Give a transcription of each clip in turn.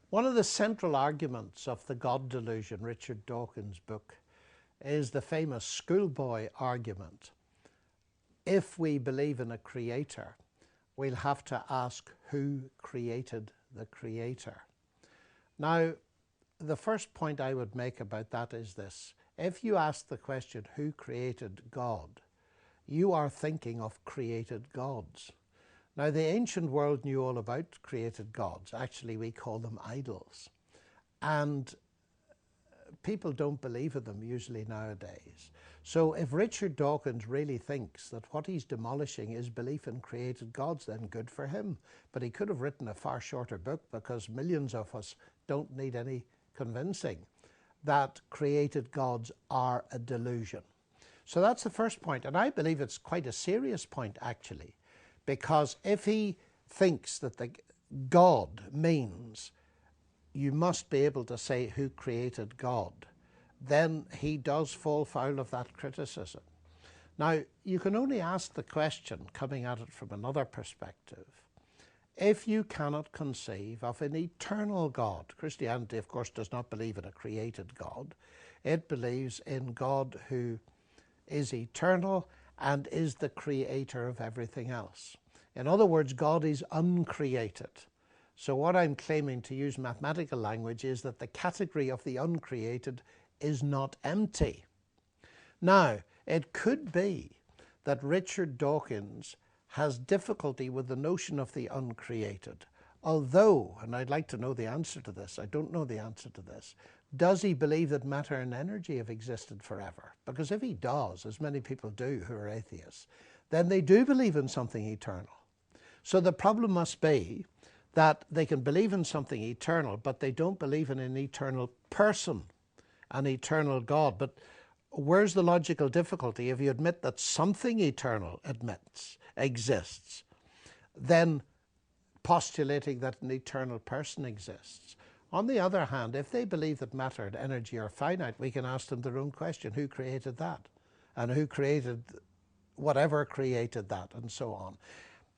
One of the central arguments of the God delusion, Richard Dawkins' book, is the famous schoolboy argument. If we believe in a creator, we'll have to ask who created the creator. Now, the first point I would make about that is this. If you ask the question, who created God, you are thinking of created gods. Now, the ancient world knew all about created gods. Actually, we call them idols. And people don't believe in them usually nowadays. So if Richard Dawkins really thinks that what he's demolishing is belief in created gods, then good for him. But he could have written a far shorter book, because millions of us don't need any convincing that created gods are a delusion. So that's the first point. And I believe it's quite a serious point, actually, because if he thinks that the God means you must be able to say who created God, then he does fall foul of that criticism. Now, you can only ask the question, coming at it from another perspective, if you cannot conceive of an eternal God. Christianity, of course, does not believe in a created God. It believes in God who is eternal and is the creator of everything else. In other words, God is uncreated. So what I'm claiming, to use mathematical language, is that the category of the uncreated is not empty. Now, it could be that Richard Dawkins has difficulty with the notion of the uncreated, although, and I'd like to know the answer to this, I don't know the answer to this, does he believe that matter and energy have existed forever? Because if he does, as many people do who are atheists, then they do believe in something eternal. So the problem must be that they can believe in something eternal, but they don't believe in an eternal person, an eternal God. But where's the logical difficulty? If you admit that something eternal exists, then postulating that an eternal person exists. On the other hand, if they believe that matter and energy are finite, we can ask them their own question: who created that? And who created whatever created that, and so on.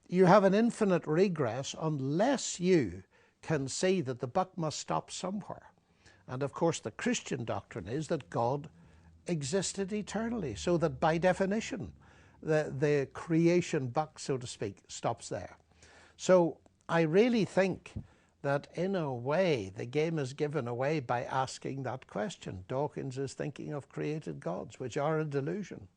You have an infinite regress unless you can see that the buck must stop somewhere. And of course, the Christian doctrine is that God existed eternally, so that by definition, the creation buck, so to speak, stops there. So I really think that in a way, the game is given away by asking that question. Dawkins is thinking of created gods, which are a delusion.